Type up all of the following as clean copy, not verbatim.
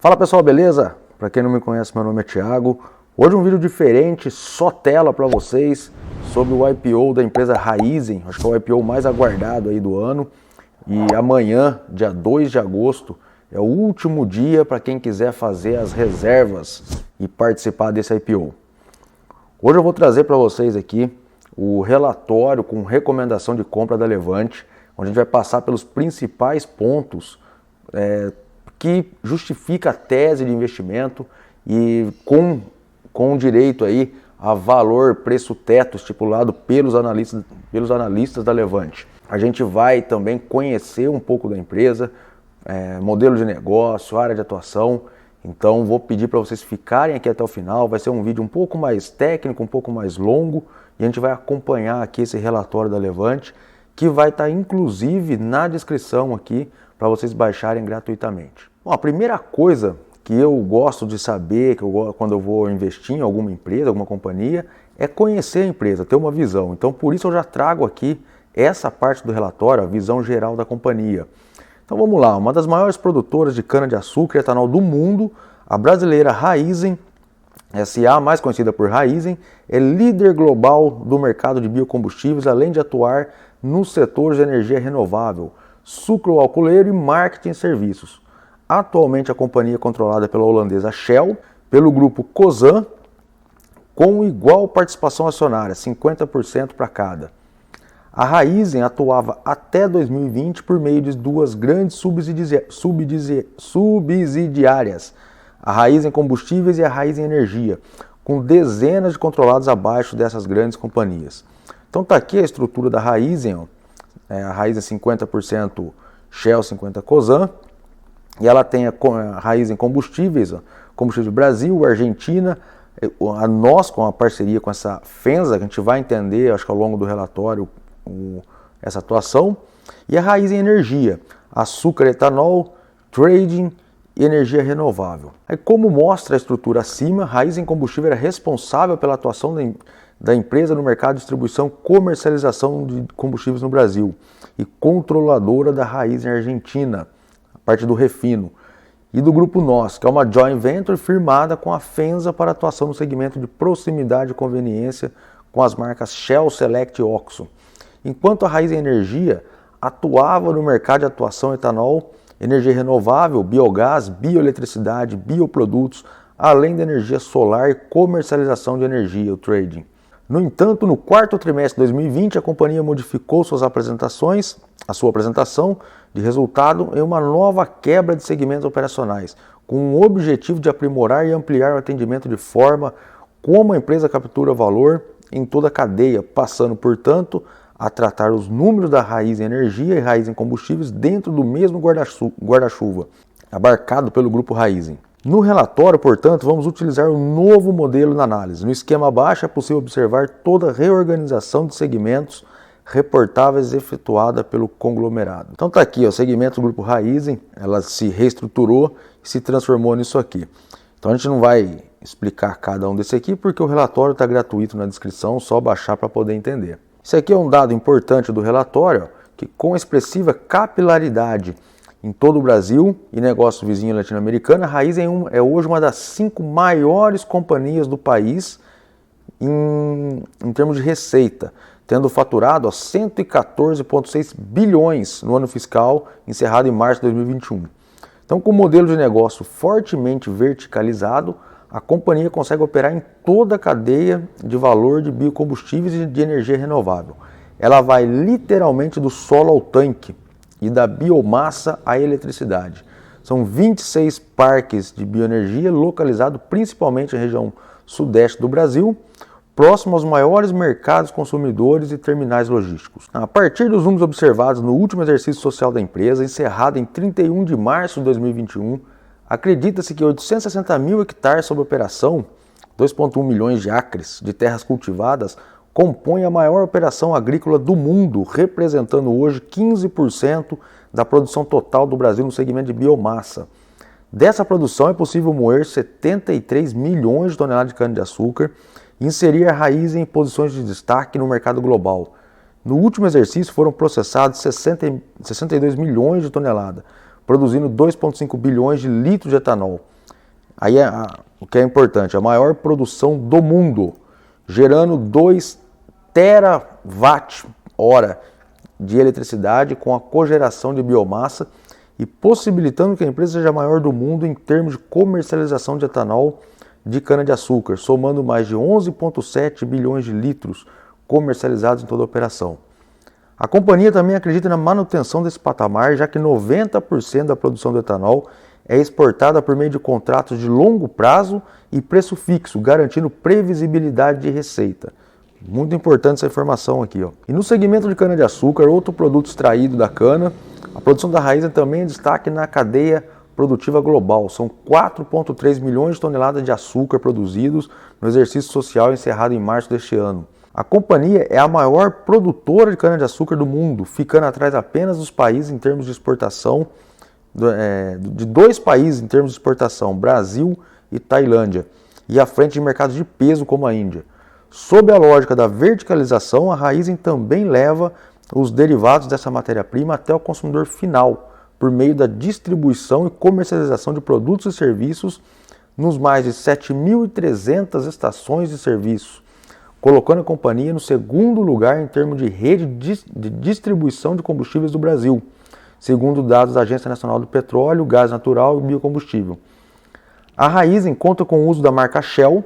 Fala pessoal, beleza? Para quem não me conhece, meu nome é Thiago. Hoje um vídeo diferente, só tela para vocês, sobre o IPO da empresa Raízen. Acho que é o IPO mais aguardado aí do ano. E amanhã, dia 2 de agosto, é o último dia para quem quiser fazer as reservas e participar desse IPO. Hoje eu vou trazer para vocês aqui o relatório com recomendação de compra da Levante, onde a gente vai passar pelos principais pontos que justifica a tese de investimento e com direito aí a valor, preço teto estipulado pelos analistas da Levante. A gente vai também conhecer um pouco da empresa, modelo de negócio, área de atuação. Então vou pedir para vocês ficarem aqui até o final. Vai ser um vídeo um pouco mais técnico, um pouco mais longo, e a gente vai acompanhar aqui esse relatório da Levante, que vai estar inclusive na descrição aqui para vocês baixarem gratuitamente. Bom, a primeira coisa que eu gosto de saber, quando eu vou investir em alguma empresa, alguma companhia, é conhecer a empresa, ter uma visão. Então por isso eu já trago aqui essa parte do relatório, a visão geral da companhia. Então vamos lá, uma das maiores produtoras de cana-de-açúcar e etanol do mundo, a brasileira Raízen, SA, mais conhecida por Raízen, é líder global do mercado de biocombustíveis, além de atuar no setor de energia renovável, sucroalcooleiro e marketing e serviços. Atualmente a companhia é controlada pela holandesa Shell, pelo grupo Cosan, com igual participação acionária, 50% para cada. A Raízen atuava até 2020 por meio de duas grandes subsidiárias, a Raízen Combustíveis e a Raízen Energia, com dezenas de controlados abaixo dessas grandes companhias. Então está aqui a estrutura da Raízen, ó. A Raízen 50% Shell, 50% Cosan, e ela tem a Raízen Combustíveis, ó, Combustíveis Brasil, Argentina, a nós com a parceria com essa FENSA, que a gente vai entender, acho que ao longo do relatório, essa atuação, e a Raízen Energia, açúcar, etanol, trading e energia renovável. Aí, como mostra a estrutura acima, a Raízen Combustível era responsável pela atuação da empresa no mercado de distribuição e comercialização de combustíveis no Brasil e controladora da Raízen Argentina, a parte do refino, e do grupo Nós, que é uma joint venture firmada com a FENSA para atuação no segmento de proximidade e conveniência com as marcas Shell, Select e Oxo. Enquanto a Raízen Energia atuava no mercado de atuação etanol, energia renovável, biogás, bioeletricidade, bioprodutos, além da energia solar e comercialização de energia, o trading. No entanto, no quarto trimestre de 2020, a companhia modificou a sua apresentação de resultado em uma nova quebra de segmentos operacionais, com o objetivo de aprimorar e ampliar o atendimento de forma como a empresa captura valor em toda a cadeia, passando, portanto, a tratar os números da Raízen Energia e Raízen Combustíveis dentro do mesmo guarda-chuva, abarcado pelo grupo Raízen. No relatório, portanto, vamos utilizar um novo modelo na análise. No esquema abaixo é possível observar toda a reorganização de segmentos reportáveis efetuada pelo conglomerado. Então está aqui, o segmento do grupo Raízen, ela se reestruturou e se transformou nisso aqui. Então a gente não vai explicar cada um desse aqui porque o relatório está gratuito na descrição, só baixar para poder entender. Isso aqui é um dado importante do relatório, que com expressiva capilaridade em todo o Brasil e negócio vizinho latino-americano, a Raízen é hoje uma das 5 maiores companhias do país em termos de receita, tendo faturado 114,6 bilhões no ano fiscal encerrado em março de 2021. Então, com o modelo de negócio fortemente verticalizado, a companhia consegue operar em toda a cadeia de valor de biocombustíveis e de energia renovável. Ela vai literalmente do solo ao tanque e da biomassa à eletricidade. São 26 parques de bioenergia localizados principalmente na região sudeste do Brasil, próximo aos maiores mercados consumidores e terminais logísticos. A partir dos números observados no último exercício social da empresa, encerrado em 31 de março de 2021, acredita-se que 860 mil hectares sob operação, 2,1 milhões de acres de terras cultivadas, compõem a maior operação agrícola do mundo, representando hoje 15% da produção total do Brasil no segmento de biomassa. Dessa produção é possível moer 73 milhões de toneladas de cana-de-açúcar e inserir a Raízen em posições de destaque no mercado global. No último exercício foram processados 62 milhões de toneladas, produzindo 2,5 bilhões de litros de etanol. Aí o que é importante, a maior produção do mundo, gerando 2 terawatt-hora de eletricidade com a cogeração de biomassa e possibilitando que a empresa seja a maior do mundo em termos de comercialização de etanol de cana-de-açúcar, somando mais de 11,7 bilhões de litros comercializados em toda a operação. A companhia também acredita na manutenção desse patamar, já que 90% da produção do etanol é exportada por meio de contratos de longo prazo e preço fixo, garantindo previsibilidade de receita. Muito importante essa informação aqui, ó. E no segmento de cana-de-açúcar, outro produto extraído da cana, a produção da Raízen também é destaque na cadeia produtiva global. São 4,3 milhões de toneladas de açúcar produzidos no exercício social encerrado em março deste ano. A companhia é a maior produtora de cana-de-açúcar do mundo, ficando atrás apenas dos países em termos de exportação, de 2 países em termos de exportação, Brasil e Tailândia, e à frente de mercados de peso como a Índia. Sob a lógica da verticalização, a Raízen também leva os derivados dessa matéria-prima até o consumidor final, por meio da distribuição e comercialização de produtos e serviços nos mais de 7.300 estações de serviço, colocando a companhia no segundo lugar em termos de rede de distribuição de combustíveis do Brasil, segundo dados da Agência Nacional do Petróleo, Gás Natural e Biocombustível. A Raízen conta com o uso da marca Shell,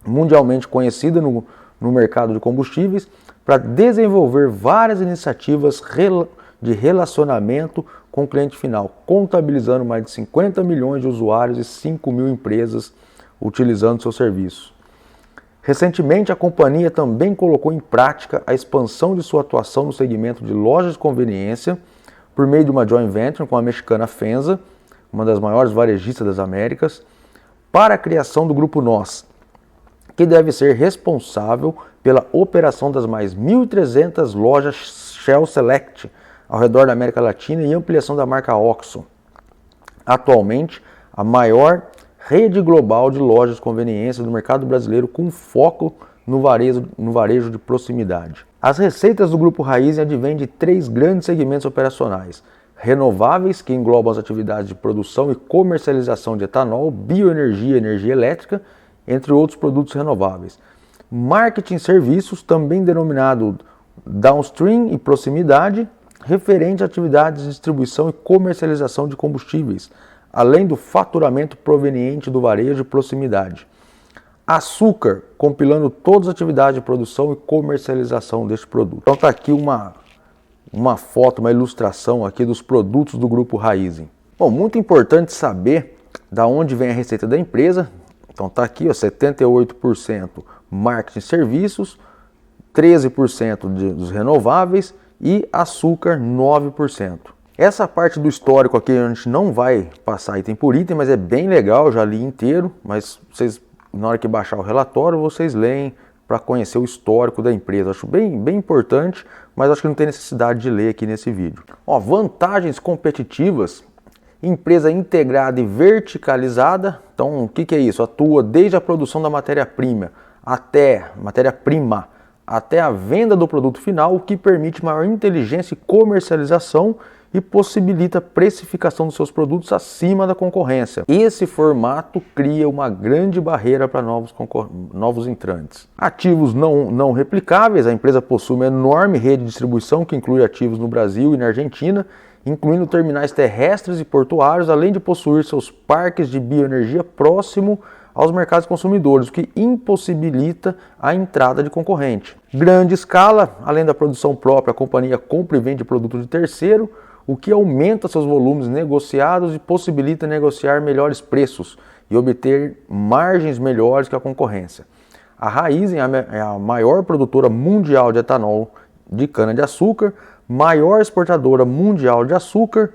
mundialmente conhecida no mercado de combustíveis, para desenvolver várias iniciativas de relacionamento com o cliente final, contabilizando mais de 50 milhões de usuários e 5 mil empresas utilizando seu serviço. Recentemente, a companhia também colocou em prática a expansão de sua atuação no segmento de lojas de conveniência por meio de uma joint venture com a mexicana FEMSA, uma das maiores varejistas das Américas, para a criação do Grupo Nós, que deve ser responsável pela operação das mais 1.300 lojas Shell Select ao redor da América Latina e ampliação da marca OXXO. Atualmente, a maior rede global de lojas de conveniência do mercado brasileiro com foco no varejo de proximidade. As receitas do Grupo Raízen advêm de 3 grandes segmentos operacionais: renováveis, que englobam as atividades de produção e comercialização de etanol, bioenergia e energia elétrica, entre outros produtos renováveis. Marketing e serviços, também denominado downstream e proximidade, referente a atividades de distribuição e comercialização de combustíveis, além do faturamento proveniente do varejo e proximidade. Açúcar, compilando todas as atividades de produção e comercialização deste produto. Então está aqui uma foto, uma ilustração aqui dos produtos do Grupo Raízen. Bom, muito importante saber da onde vem a receita da empresa. Então está aqui, ó, 78% marketing e serviços, 13% dos renováveis e açúcar 9%. Essa parte do histórico aqui a gente não vai passar item por item, mas é bem legal, eu já li inteiro, mas vocês, na hora que baixar o relatório, vocês leem para conhecer o histórico da empresa. Acho bem importante, mas acho que não tem necessidade de ler aqui nesse vídeo. Ó, vantagens competitivas: empresa integrada e verticalizada. Então, o que é isso? Atua desde a produção da matéria-prima até a venda do produto final, o que permite maior inteligência e comercialização e possibilita a precificação dos seus produtos acima da concorrência. Esse formato cria uma grande barreira para novos entrantes. Ativos não replicáveis: a empresa possui uma enorme rede de distribuição que inclui ativos no Brasil e na Argentina, incluindo terminais terrestres e portuários, além de possuir seus parques de bioenergia próximo aos mercados consumidores, o que impossibilita a entrada de concorrente. Grande escala: além da produção própria, a companhia compra e vende produto de terceiro, o que aumenta seus volumes negociados e possibilita negociar melhores preços e obter margens melhores que a concorrência. A Raízen é a maior produtora mundial de etanol de cana-de-açúcar, maior exportadora mundial de açúcar,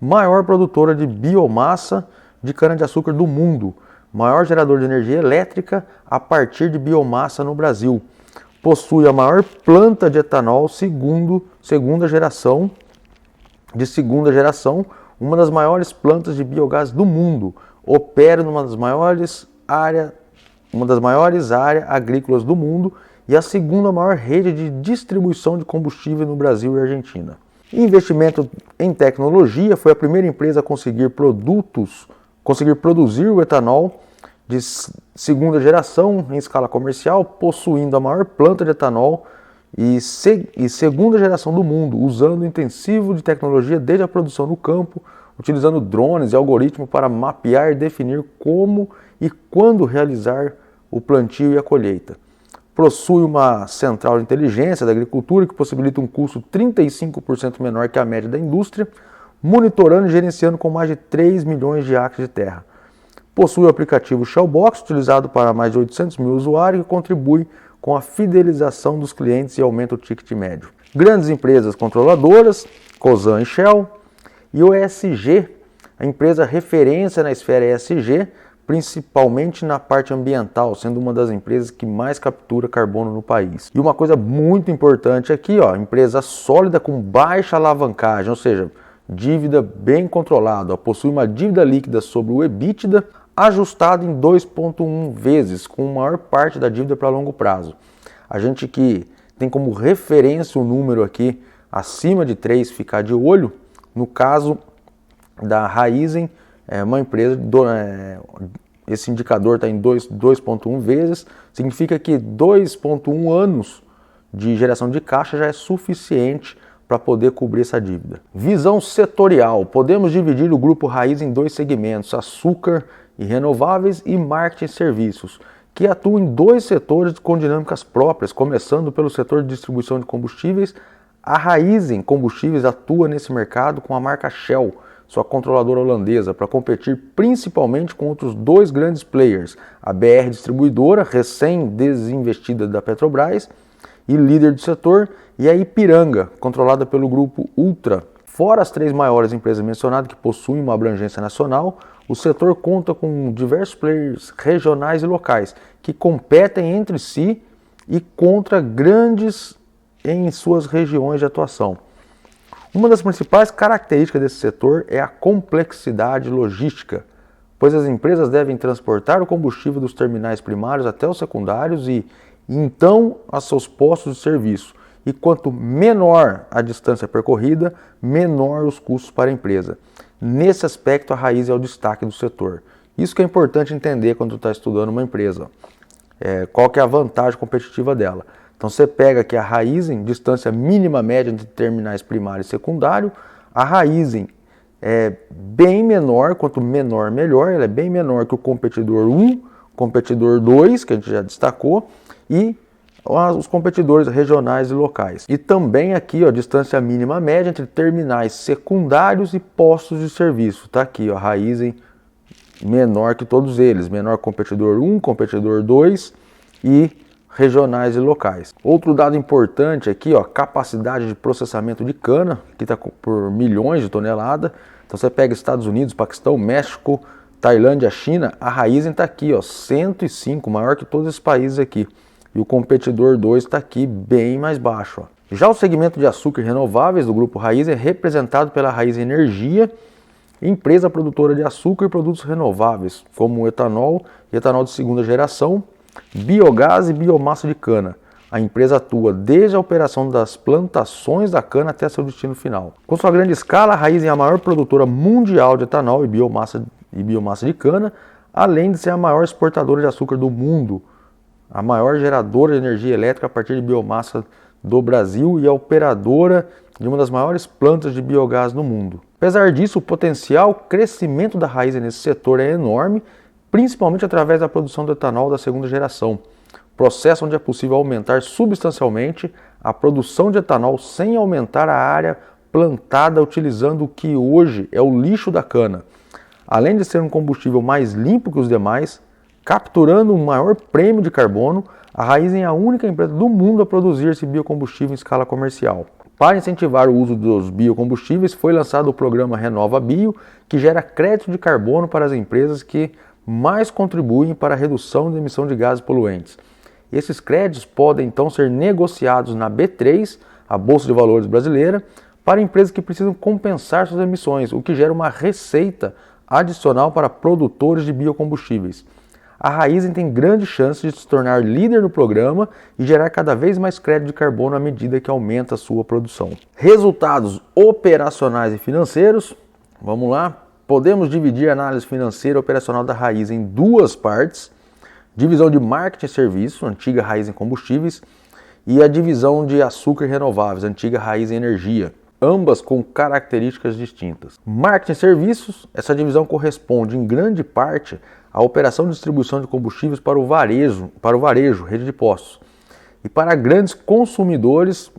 maior produtora de biomassa de cana-de-açúcar do mundo, maior gerador de energia elétrica a partir de biomassa no Brasil. Possui a maior planta de etanol segunda geração, uma das maiores plantas de biogás do mundo. Opera numa das maiores áreas agrícolas do mundo e a segunda maior rede de distribuição de combustível no Brasil e Argentina. Investimento em tecnologia: foi a primeira empresa a conseguir produtos conseguir produzir o etanol de segunda geração em escala comercial, possuindo a maior planta de etanol e segunda geração do mundo, usando o intensivo de tecnologia desde a produção no campo, utilizando drones e algoritmos para mapear e definir como e quando realizar o plantio e a colheita. Possui uma central de inteligência da agricultura que possibilita um custo 35% menor que a média da indústria, monitorando e gerenciando com mais de 3 milhões de acres de terra. Possui o aplicativo Shellbox, utilizado para mais de 800 mil usuários, que contribui com a fidelização dos clientes e aumenta o ticket médio. Grandes empresas controladoras, Cosan e Shell, e o ESG, a empresa referência na esfera ESG, principalmente na parte ambiental, sendo uma das empresas que mais captura carbono no país. E uma coisa muito importante aqui, empresa sólida com baixa alavancagem, ou seja, dívida bem controlada, possui uma dívida líquida sobre o EBITDA ajustada em 2,1 vezes, com a maior parte da dívida para longo prazo. A gente que tem como referência o número aqui acima de 3 ficar de olho, no caso da Raízen, é uma empresa, esse indicador está em 2,1 vezes, significa que 2,1 anos de geração de caixa já é suficiente para poder cobrir essa dívida. Visão setorial. Podemos dividir o grupo Raízen em dois segmentos, açúcar e renováveis e marketing e serviços, que atuam em dois setores com dinâmicas próprias, começando pelo setor de distribuição de combustíveis. A Raízen Combustíveis atua nesse mercado com a marca Shell, sua controladora holandesa, para competir principalmente com outros dois grandes players, a BR Distribuidora, recém-desinvestida da Petrobras e líder do setor, e a Ipiranga, controlada pelo grupo Ultra. Fora as três maiores empresas mencionadas que possuem uma abrangência nacional, o setor conta com diversos players regionais e locais que competem entre si e contra grandes em suas regiões de atuação. Uma das principais características desse setor é a complexidade logística, pois as empresas devem transportar o combustível dos terminais primários até os secundários e então a seus postos de serviço. E quanto menor a distância percorrida, menor os custos para a empresa. Nesse aspecto, a Raízen é o destaque do setor. Isso que é importante entender quando está estudando uma empresa. Qual que é a vantagem competitiva dela? Então você pega aqui a Raízen, distância mínima média entre terminais primário e secundário. A Raízen é bem menor, quanto menor melhor, ela é bem menor que o competidor 1, competidor 2, que a gente já destacou, e os competidores regionais e locais. E também aqui, distância mínima média entre terminais secundários e postos de serviço. Está aqui, a Raízen menor que todos eles, menor competidor 1, competidor 2 e regionais e locais. Outro dado importante aqui, capacidade de processamento de cana, que está por milhões de toneladas. Então você pega Estados Unidos, Paquistão, México, Tailândia, China, a Raízen está aqui, 105, maior que todos esses países aqui. E o competidor 2 está aqui bem mais baixo. Já o segmento de açúcar e renováveis do grupo Raízen é representado pela Raízen Energia, empresa produtora de açúcar e produtos renováveis, como etanol e etanol de segunda geração, biogás e biomassa de cana. A empresa atua desde a operação das plantações da cana até seu destino final. Com sua grande escala, a Raízen é a maior produtora mundial de etanol e biomassa de cana, além de ser a maior exportadora de açúcar do mundo, a maior geradora de energia elétrica a partir de biomassa do Brasil e a operadora de uma das maiores plantas de biogás no mundo. Apesar disso, o potencial crescimento da Raízen nesse setor é enorme, principalmente através da produção do etanol da segunda geração, processo onde é possível aumentar substancialmente a produção de etanol sem aumentar a área plantada utilizando o que hoje é o lixo da cana. Além de ser um combustível mais limpo que os demais, capturando um maior prêmio de carbono, a Raízen é a única empresa do mundo a produzir esse biocombustível em escala comercial. Para incentivar o uso dos biocombustíveis, foi lançado o programa Renova Bio, que gera crédito de carbono para as empresas que mais contribuem para a redução da emissão de gases poluentes. Esses créditos podem então ser negociados na B3, a Bolsa de Valores brasileira, para empresas que precisam compensar suas emissões, o que gera uma receita adicional para produtores de biocombustíveis. A Raízen tem grande chance de se tornar líder no programa e gerar cada vez mais crédito de carbono à medida que aumenta a sua produção. Resultados operacionais e financeiros, vamos lá. podemos dividir a análise financeira e operacional da Raízen em duas partes: divisão de marketing e serviço, antiga Raízen Combustíveis, e a divisão de açúcar e renováveis, antiga Raízen Energia, ambas com características distintas. Marketing e serviços, essa divisão corresponde em grande parte à operação de distribuição de combustíveis para o varejo, rede de postos, e para grandes consumidores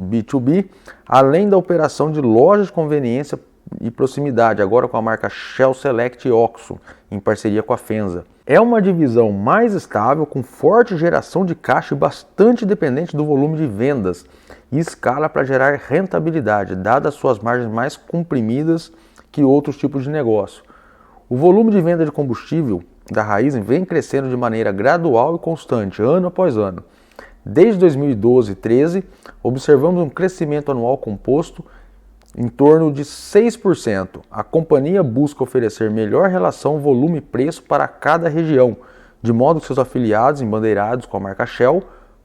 B2B, além da operação de lojas de conveniência e proximidade, agora com a marca Shell Select e Oxxo, em parceria com a FEMSA. É uma divisão mais estável, com forte geração de caixa e bastante dependente do volume de vendas e escala para gerar rentabilidade, dadas suas margens mais comprimidas que outros tipos de negócio. O volume de venda de combustível da Raízen vem crescendo de maneira gradual e constante, ano após ano. Desde 2012 e 2013, observamos um crescimento anual composto em torno de 6%. A companhia busca oferecer melhor relação volume-preço para cada região, de modo que seus afiliados embandeirados com a marca Shell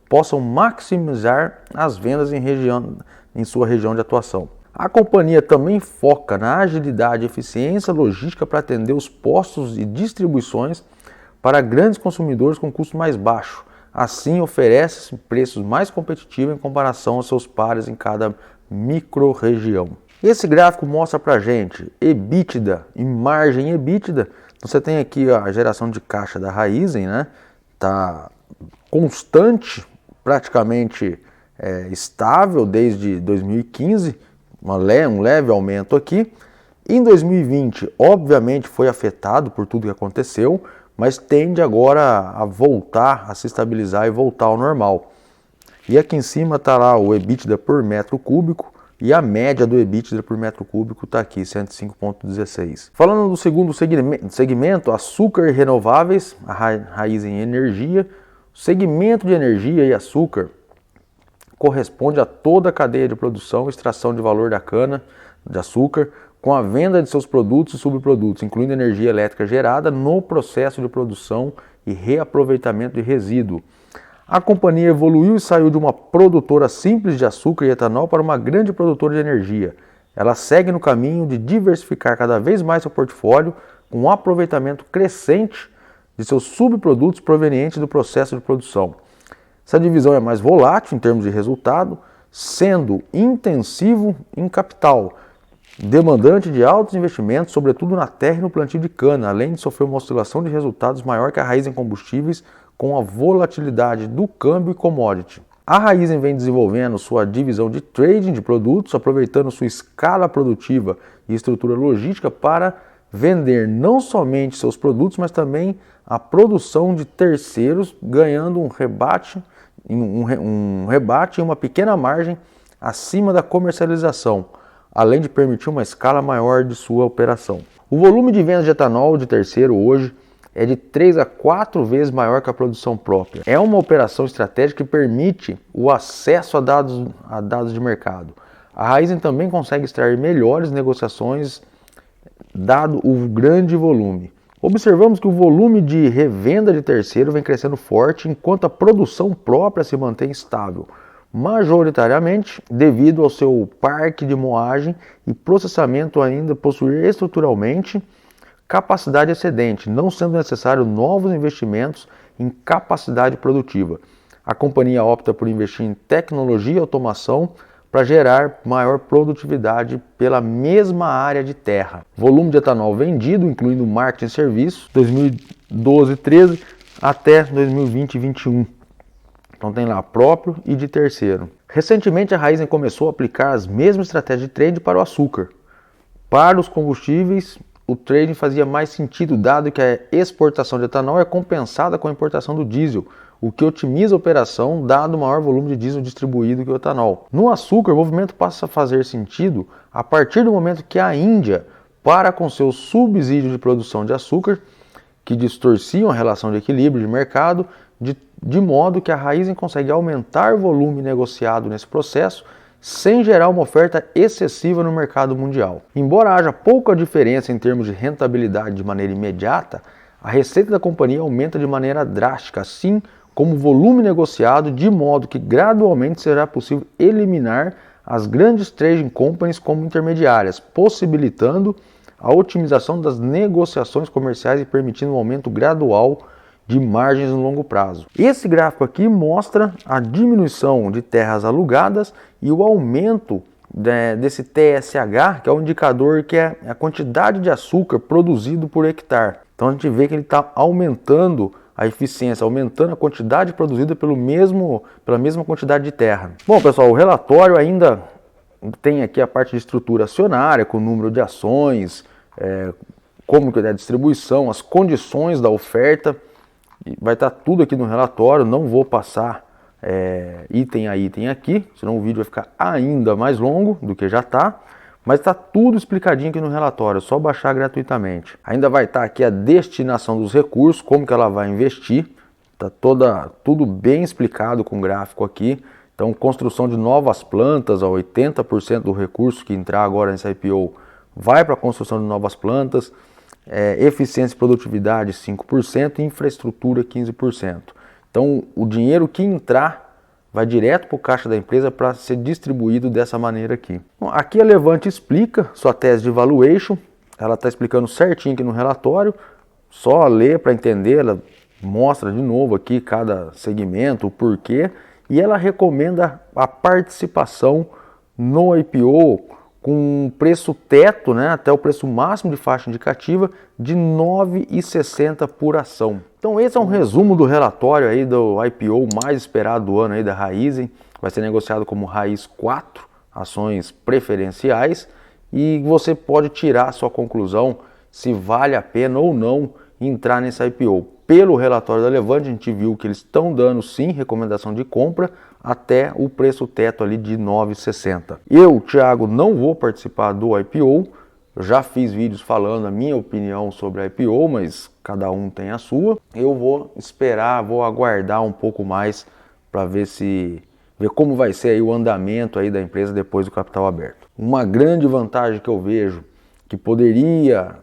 possam maximizar as vendas em sua região de atuação. A companhia também foca na agilidade e eficiência logística para atender os postos e distribuições para grandes consumidores com custo mais baixo. Assim, oferece preços mais competitivos em comparação aos seus pares em cada micro-região. Esse gráfico mostra para a gente EBITDA e margem EBITDA. Então, você tem aqui a geração de caixa da Raízen, né? Tá constante, praticamente estável desde 2015, um leve aumento aqui. Em 2020, obviamente, foi afetado por tudo que aconteceu, mas tende agora a voltar, a se estabilizar e voltar ao normal. E aqui em cima está lá o EBITDA por metro cúbico e a média do EBITDA por metro cúbico está aqui, 105,16. Falando do segundo segmento, açúcar e renováveis, a Raízen Energia. O segmento de energia e açúcar corresponde a toda a cadeia de produção e extração de valor da cana de açúcar, com a venda de seus produtos e subprodutos, incluindo energia elétrica gerada no processo de produção e reaproveitamento de resíduo. A companhia evoluiu e saiu de uma produtora simples de açúcar e etanol para uma grande produtora de energia. Ela segue no caminho de diversificar cada vez mais seu portfólio, com um aproveitamento crescente de seus subprodutos provenientes do processo de produção. Essa divisão é mais volátil em termos de resultado, sendo intensivo em capital, demandante de altos investimentos, sobretudo na terra e no plantio de cana, além de sofrer uma oscilação de resultados maior que a Raízen Combustíveis, com a volatilidade do câmbio e commodity. A Raízen vem desenvolvendo sua divisão de trading de produtos, aproveitando sua escala produtiva e estrutura logística para vender não somente seus produtos, mas também a produção de terceiros, ganhando um rebate e uma pequena margem acima da comercialização, além de permitir uma escala maior de sua operação. O volume de vendas de etanol de terceiro hoje é de 3 a 4 vezes maior que a produção própria. É uma operação estratégica que permite o acesso a dados de mercado. A Raízen também consegue extrair melhores negociações, dado o grande volume. Observamos que o volume de revenda de terceiro vem crescendo forte, enquanto a produção própria se mantém estável, majoritariamente devido ao seu parque de moagem e processamento ainda possuir estruturalmente capacidade excedente, não sendo necessário novos investimentos em capacidade produtiva. A companhia opta por investir em tecnologia e automação para gerar maior produtividade pela mesma área de terra. Volume de etanol vendido, incluindo marketing e serviços, 2012 e 2013 até 2020 e 2021. Então tem lá próprio e de terceiro. Recentemente a Raízen começou a aplicar as mesmas estratégias de trade para o açúcar. Para os combustíveis, o trading fazia mais sentido, dado que a exportação de etanol é compensada com a importação do diesel, o que otimiza a operação, dado o maior volume de diesel distribuído que o etanol. No açúcar, o movimento passa a fazer sentido a partir do momento que a Índia para com seus subsídios de produção de açúcar, que distorciam a relação de equilíbrio de mercado, de modo que a Raízen consegue aumentar o volume negociado nesse processo, sem gerar uma oferta excessiva no mercado mundial. Embora haja pouca diferença em termos de rentabilidade de maneira imediata, a receita da companhia aumenta de maneira drástica, assim como o volume negociado, de modo que gradualmente será possível eliminar as grandes trading companies como intermediárias, possibilitando a otimização das negociações comerciais e permitindo um aumento gradual de margens no longo prazo. Esse gráfico aqui mostra a diminuição de terras alugadas e o aumento desse TSH, que é o indicador que é a quantidade de açúcar produzido por hectare. Então a gente vê que ele está aumentando a eficiência, aumentando a quantidade produzida pela mesma quantidade de terra. Bom, pessoal, o relatório ainda tem aqui a parte de estrutura acionária, com o número de ações, como que é a distribuição, as condições da oferta. Vai estar tudo aqui no relatório, não vou passar item a item aqui, senão o vídeo vai ficar ainda mais longo do que já está. Mas está tudo explicadinho aqui no relatório, é só baixar gratuitamente. Ainda vai estar aqui a destinação dos recursos, como que ela vai investir. Está tudo bem explicado com gráfico aqui. Então, construção de novas plantas, 80% do recurso que entrar agora nesse IPO vai para a construção de novas plantas. Eficiência e produtividade 5% e infraestrutura 15%. Então, o dinheiro que entrar vai direto para o caixa da empresa para ser distribuído dessa maneira aqui. Bom, aqui a Levante explica sua tese de valuation, ela está explicando certinho aqui no relatório, só ler para entender, ela mostra de novo aqui cada segmento, o porquê, e ela recomenda a participação no IPO com preço teto, né, até o preço máximo de faixa indicativa de R$ 9,60 por ação. Então esse é um resumo do relatório aí do IPO mais esperado do ano aí da Raízen. Vai ser negociado como Raiz 4, ações preferenciais, e você pode tirar a sua conclusão se vale a pena ou não entrar nesse IPO. Pelo relatório da Levante, a gente viu que eles estão dando sim recomendação de compra até o preço teto ali de R$ 9,60. Eu, Thiago, não vou participar do IPO. Eu já fiz vídeos falando a minha opinião sobre a IPO, mas cada um tem a sua. Eu vou esperar, vou aguardar um pouco mais para ver como vai ser aí o andamento aí da empresa depois do capital aberto. Uma grande vantagem que eu vejo, que poderia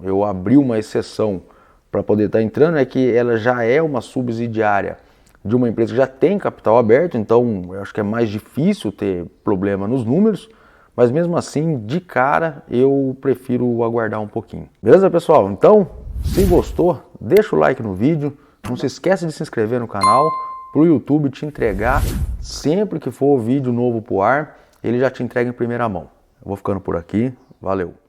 eu abrir uma exceção para poder estar entrando, é que ela já é uma subsidiária de uma empresa que já tem capital aberto, então eu acho que é mais difícil ter problema nos números, mas mesmo assim, de cara, eu prefiro aguardar um pouquinho. Beleza, pessoal? Então, se gostou, deixa o like no vídeo, não se esqueça de se inscrever no canal, para o YouTube te entregar, sempre que for vídeo novo para o ar, ele já te entrega em primeira mão. Eu vou ficando por aqui, valeu!